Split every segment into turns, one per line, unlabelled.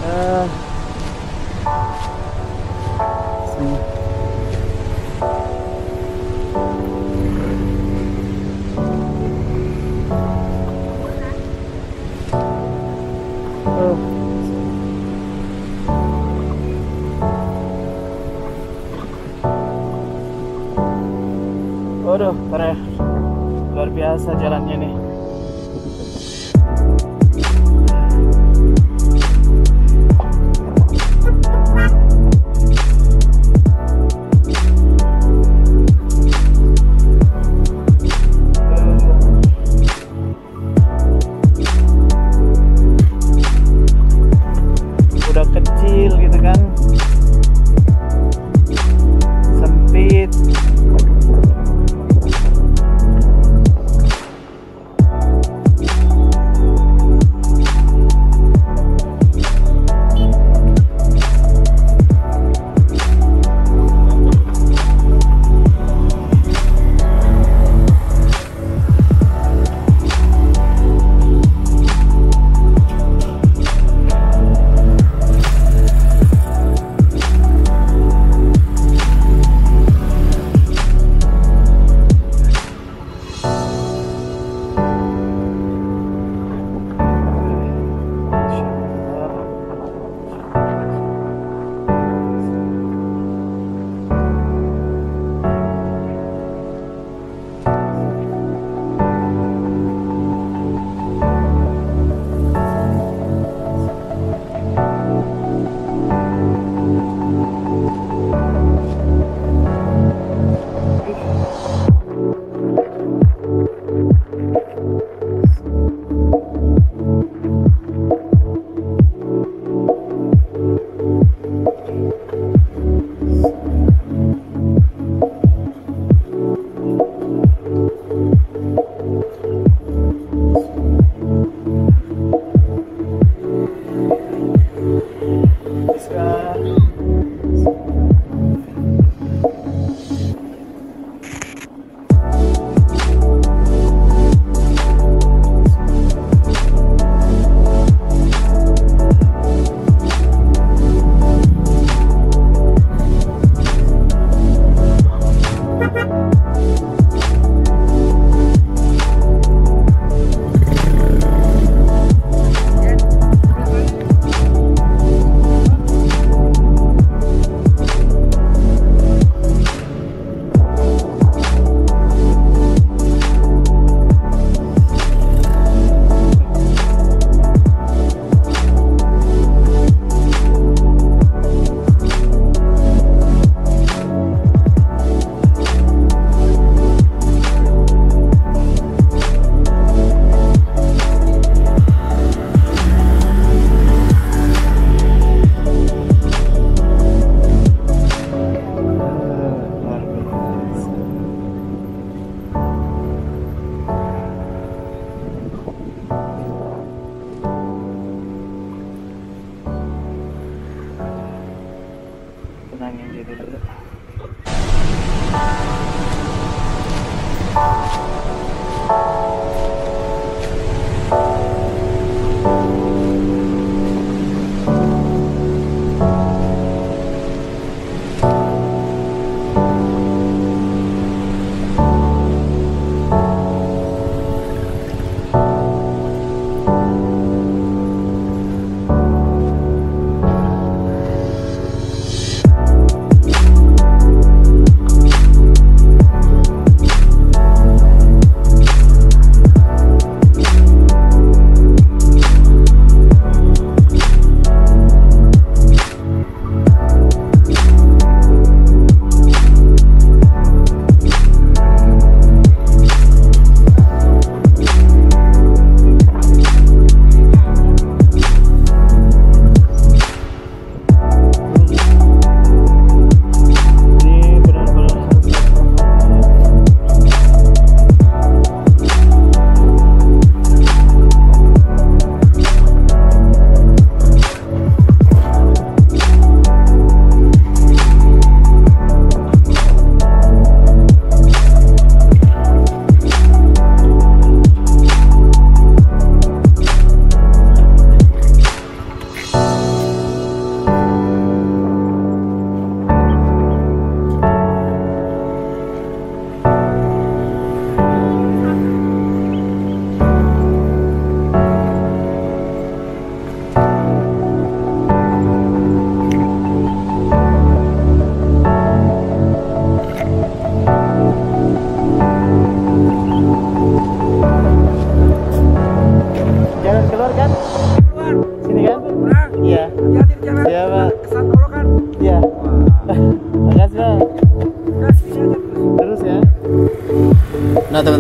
Ah, sini. Oh. Waduh, keren. Luar biasa jalannya nih. Udah kecil gitu kan. Sempit. Tenangin diri dulu.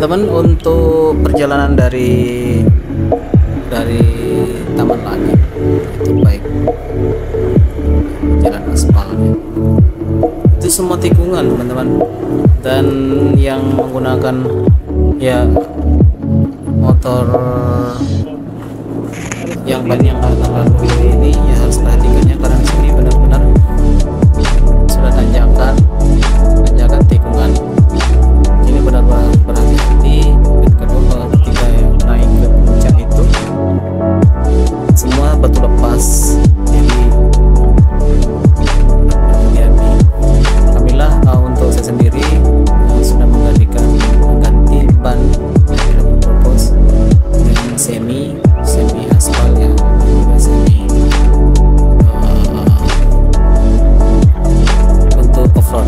teman-teman, untuk perjalanan dari Taman Langit itu baik jalan aspalnya itu semua tikungan teman-teman, dan yang menggunakan ya motor yang banyak lalu ini ya harus perhatikannya, karena di sini benar-benar sudah tanjakan tikungan. Ini benar-benar berhati-hati. Dan kedua, ketika yang naik ke puncak itu semua batu lepas, jadi hati-hati. Alhamdulillah untuk saya sendiri sudah mengganti ban dari propos dengan semi aspal ya, semi untuk off-road.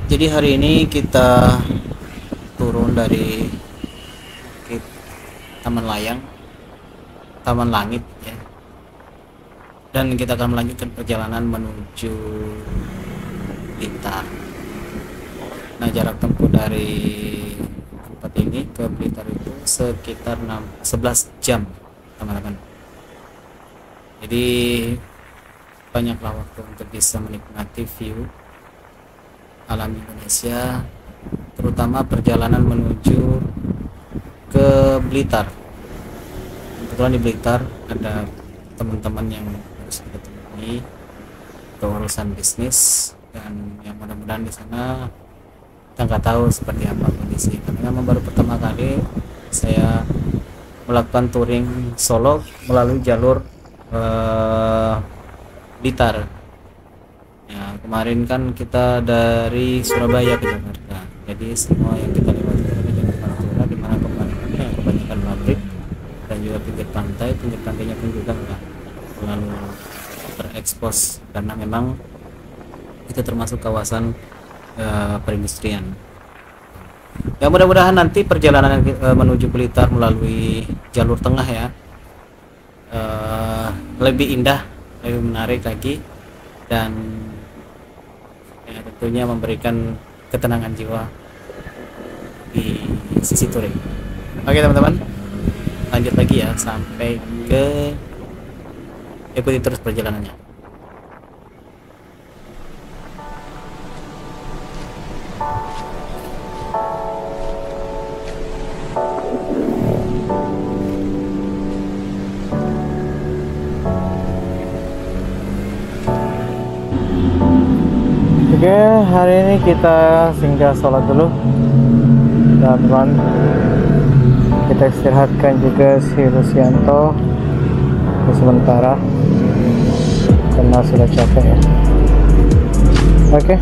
Jadi hari ini kita turun dari Bukit Taman Langit ya, dan kita akan melanjutkan perjalanan menuju Blitar. Nah, jarak tempuh dari tempat ini ke Blitar itu sekitar 11 jam teman-teman. Jadi banyaklah waktu untuk bisa menikmati view alam Indonesia, terutama perjalanan menuju ke Blitar. Kebetulan di Blitar ada teman-teman yang harus kita temui untuk urusan bisnis, dan yang mudah-mudahan di sana kita nggak tahu seperti apa kondisi, karena memang baru pertama kali saya melakukan touring solo melalui jalur Blitar. Ya, kemarin kan kita dari Surabaya ke Jakarta, jadi semua yang kita lewati adalah jalur Pantura, di mana pemandangannya kebanyakan pabrik dan juga pinggir pantainya pun juga nggak terlalu berekspos, karena memang itu termasuk kawasan perindustrian. Ya, mudah-mudahan nanti perjalanan menuju Blitar melalui jalur tengah ya lebih indah, lebih menarik lagi, dan ya, tentunya memberikan ketenangan jiwa di sisi touring. Oke teman-teman, lanjut lagi ya sampai ke, ikuti terus perjalanannya.
Oke, hari ini kita singgah sholat dulu, teman-teman. Kita istirahatkan juga si Lucianto sementara karena sudah capek ya. Oke.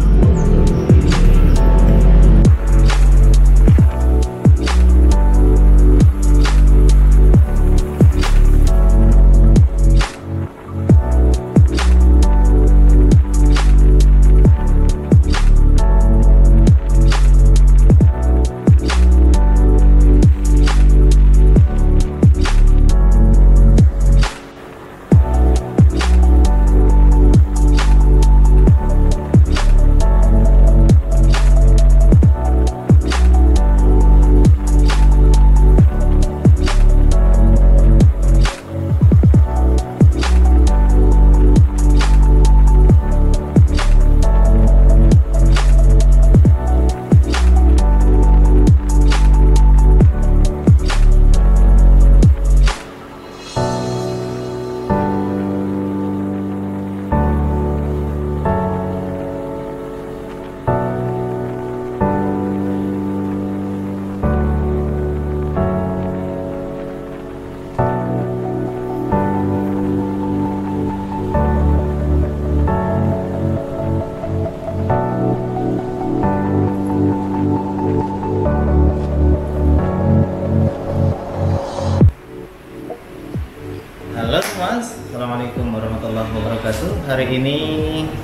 hari ini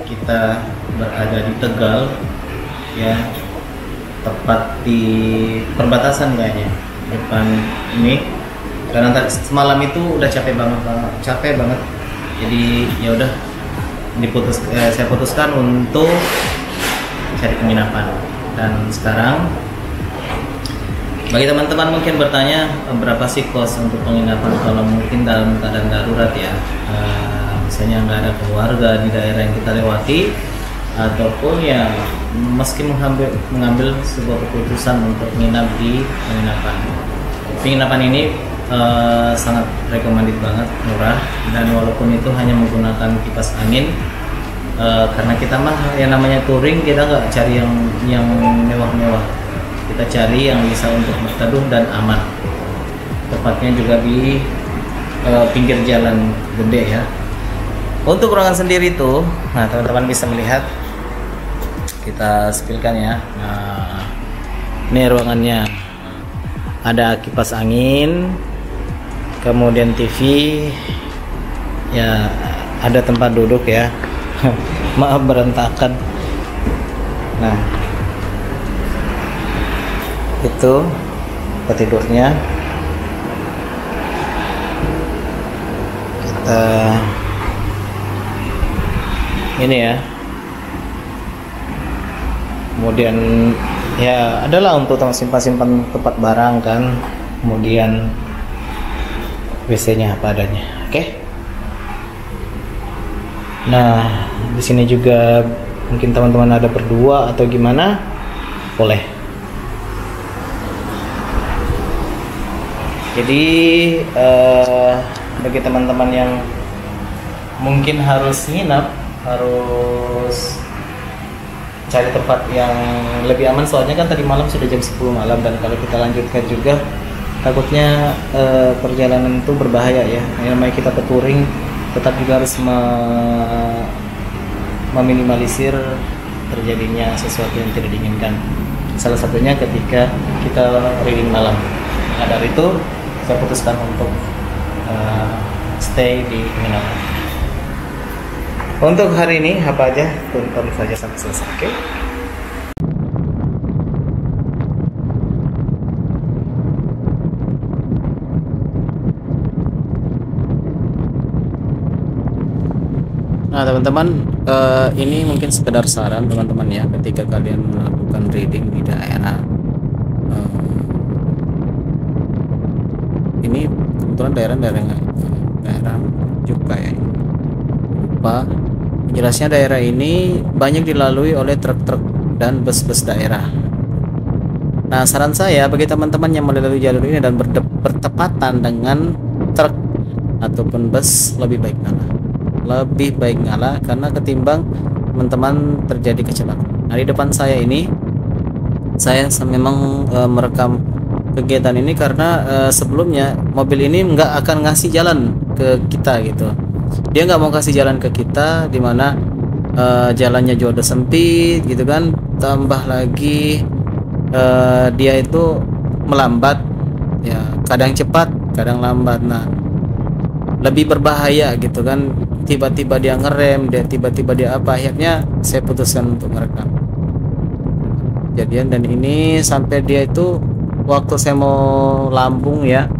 kita berada di Tegal ya, tepat di perbatasan kayaknya depan ini, karena semalam itu udah capek banget, jadi ya udah saya putuskan untuk cari penginapan. Dan sekarang bagi teman-teman mungkin bertanya berapa sih kos untuk penginapan kalau mungkin dalam keadaan darurat ya, misalnya nggak ada keluarga di daerah yang kita lewati, ataupun ya meski mengambil sebuah keputusan untuk menginap di penginapan ini sangat recommended banget, murah, dan walaupun itu hanya menggunakan kipas angin, karena kita mah yang namanya touring, kita nggak cari yang mewah-mewah, kita cari yang bisa untuk berteduh dan aman, tepatnya juga di pinggir jalan gede ya. Untuk ruangan sendiri tuh, nah teman-teman bisa melihat, kita spillkan ya. Nah, ini ruangannya, ada kipas angin, kemudian TV, ya ada tempat duduk ya. Maaf berantakan. Nah, itu tempat tidurnya. Kita ini ya, kemudian ya adalah untuk simpan tempat barang kan, kemudian WC-nya apa adanya. Oke. Nah, di sini juga mungkin teman-teman ada berdua atau gimana, boleh. Jadi bagi teman-teman yang mungkin harus nginap, harus cari tempat yang lebih aman, soalnya kan tadi malam sudah jam 10 malam, dan kalau kita lanjutkan juga takutnya perjalanan itu berbahaya ya. Yang namanya kita touring, tetap juga harus meminimalisir terjadinya sesuatu yang tidak diinginkan, salah satunya ketika kita riding malam. Nah, dari itu saya putuskan untuk stay di penginapan. Untuk hari ini apa aja, tonton saja sampai selesai, oke? Nah teman-teman, ini mungkin sekedar saran teman-teman ya, ketika kalian melakukan reading di daerah ini, kebetulan daerah juga ya, lupa jelasnya, daerah ini banyak dilalui oleh truk-truk dan bus-bus daerah. Nah, saran saya bagi teman-teman yang melalui jalur ini dan bertepatan dengan truk ataupun bus, lebih baik ngalah, karena ketimbang teman-teman terjadi kecelakaan. Nah, di depan saya ini, saya memang merekam kegiatan ini karena sebelumnya mobil ini nggak akan ngasih jalan ke kita gitu. Dia nggak mau kasih jalan ke kita, dimana jalannya juga udah sempit gitu kan, tambah lagi dia itu melambat ya, kadang cepat kadang lambat. Nah, lebih berbahaya gitu kan, tiba-tiba dia ngerem, tiba-tiba dia apa, akhirnya saya putuskan untuk merekam kejadian. Dan ini sampai dia itu waktu saya mau lambung ya,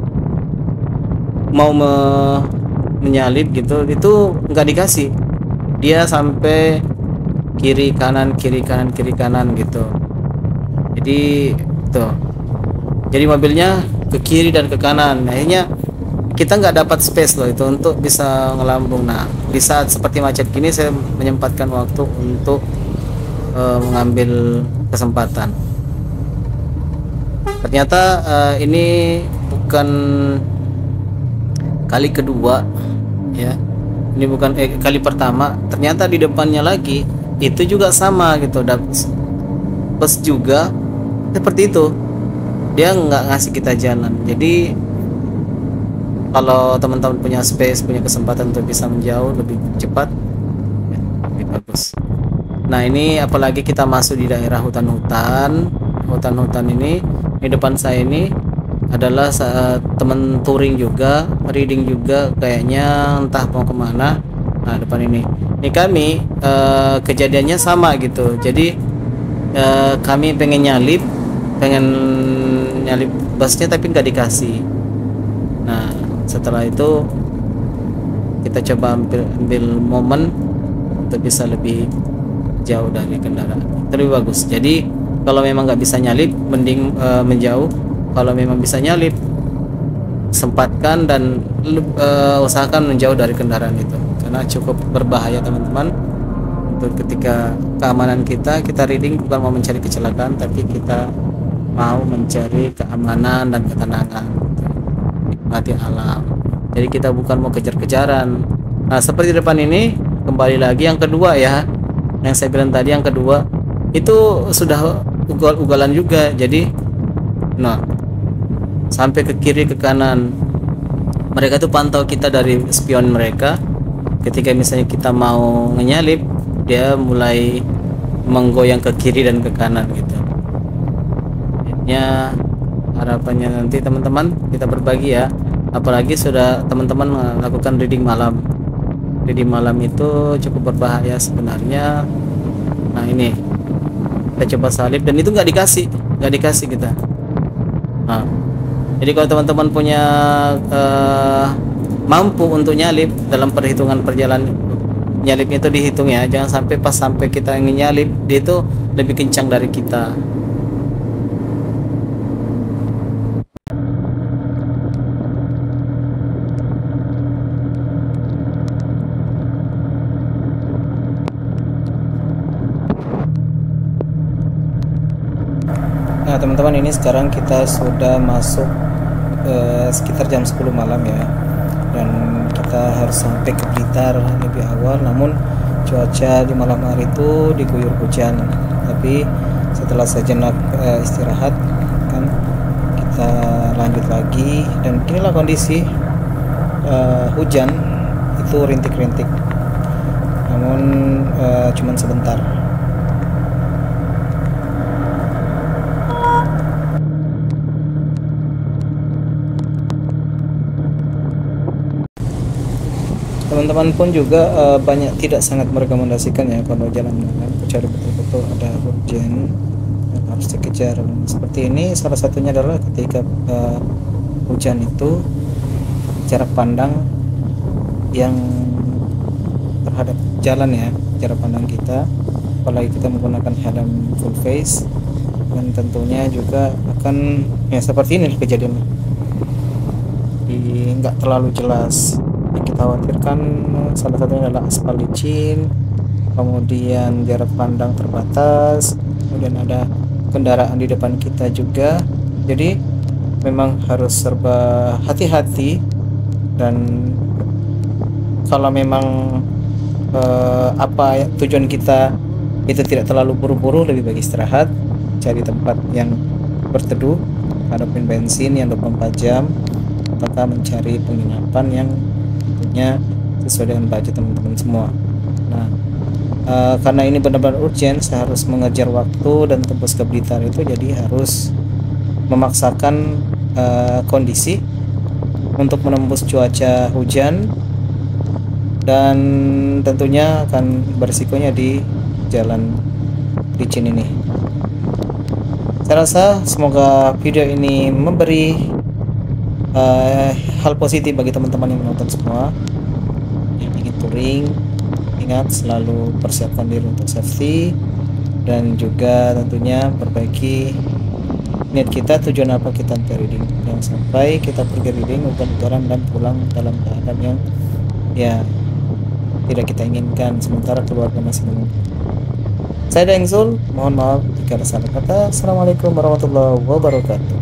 mau menyalip gitu, itu nggak dikasih, dia sampai kiri kanan gitu. Jadi tuh, jadi mobilnya ke kiri dan ke kanan, akhirnya kita nggak dapat space loh itu untuk bisa ngelambung. Nah, di saat seperti macet gini, saya menyempatkan waktu untuk mengambil kesempatan. Ternyata ini bukan kali kedua ya, ini bukan kali pertama. Ternyata di depannya lagi itu juga sama gitu, bus juga seperti itu, dia nggak ngasih kita jalan. Jadi kalau teman-teman punya space, punya kesempatan untuk bisa menjauh lebih cepat ya, lebih bagus. Nah, ini apalagi kita masuk di daerah hutan-hutan ini. Di depan saya ini adalah teman touring juga, reading juga kayaknya, entah mau kemana. Nah, depan ini Ini kami kejadiannya sama gitu. Jadi kami pengen nyalip busnya tapi nggak dikasih. Nah setelah itu kita coba ambil momen untuk bisa lebih jauh dari kendaraan, itu lebih bagus. Jadi kalau memang nggak bisa nyalip, mending menjauh. Kalau memang bisa nyalip, sempatkan dan usahakan menjauh dari kendaraan itu, karena cukup berbahaya teman-teman. Untuk ketika keamanan kita reading bukan mau mencari kecelakaan, tapi kita mau mencari keamanan dan ketenangan, nikmati alam. Jadi kita bukan mau kejar-kejaran. Nah seperti depan ini, kembali lagi yang kedua ya, yang saya bilang tadi, yang kedua itu sudah ugal-ugalan juga. Jadi nah sampai ke kiri ke kanan, mereka tuh pantau kita dari spion mereka. Ketika misalnya kita mau ngenyalip, dia mulai menggoyang ke kiri dan ke kanan gitu. Akhirnya harapannya nanti teman-teman kita berbagi ya, apalagi sudah teman-teman melakukan reading malam. Reading malam itu cukup berbahaya sebenarnya. Nah ini kita coba salib dan itu nggak dikasih kita. Nah jadi kalau teman-teman punya mampu untuk nyalip, dalam perhitungan perjalanan nyalipnya itu dihitung ya, jangan sampai kita ingin nyalip dia itu lebih kencang dari kita. Nah teman-teman, ini sekarang kita sudah masuk sekitar jam 10 malam ya, dan kita harus sampai ke Blitar lebih awal. Namun cuaca di malam hari itu diguyur hujan, tapi setelah sejenak istirahat kan kita lanjut lagi. Dan inilah kondisi hujan itu rintik-rintik, namun cuman sebentar. Teman-teman pun juga banyak tidak sangat merekomendasikan ya kalau jalan malam, kecuali betul-betul ada urgen yang harus dikejar. Seperti ini salah satunya adalah ketika hujan itu jarak pandang yang terhadap jalan ya, jarak pandang kita, apalagi kita menggunakan helm full face, dan tentunya juga akan ya seperti ini kejadian nggak terlalu jelas. Yang kita khawatirkan salah satunya adalah aspal licin, kemudian jarak pandang terbatas, kemudian ada kendaraan di depan kita juga. Jadi memang harus serba hati-hati, dan kalau memang tujuan kita itu tidak terlalu buru-buru, lebih baik istirahat, cari tempat yang berteduh, hadapin bensin yang 24 jam, ataukah mencari penginapan yang tentunya sesuai dengan budget teman-teman semua. Nah karena ini benar-benar urgent, saya harus mengejar waktu dan tembus ke Blitar itu, jadi harus memaksakan kondisi untuk menembus cuaca hujan, dan tentunya akan berisikonya di jalan licin ini. Saya rasa semoga video ini memberi hal positif bagi teman-teman yang menonton semua yang ingin touring. Ingat, selalu persiapkan diri untuk safety, dan juga tentunya perbaiki niat kita, tujuan apa kita nanti reading. Jangan sampai kita pergi reading ugal-ugalan dan pulang dalam keadaan yang ya tidak kita inginkan, sementara keluarga masih menunggu. Saya Dengzul, mohon maaf jika ada salah kata. Assalamualaikum warahmatullahi wabarakatuh.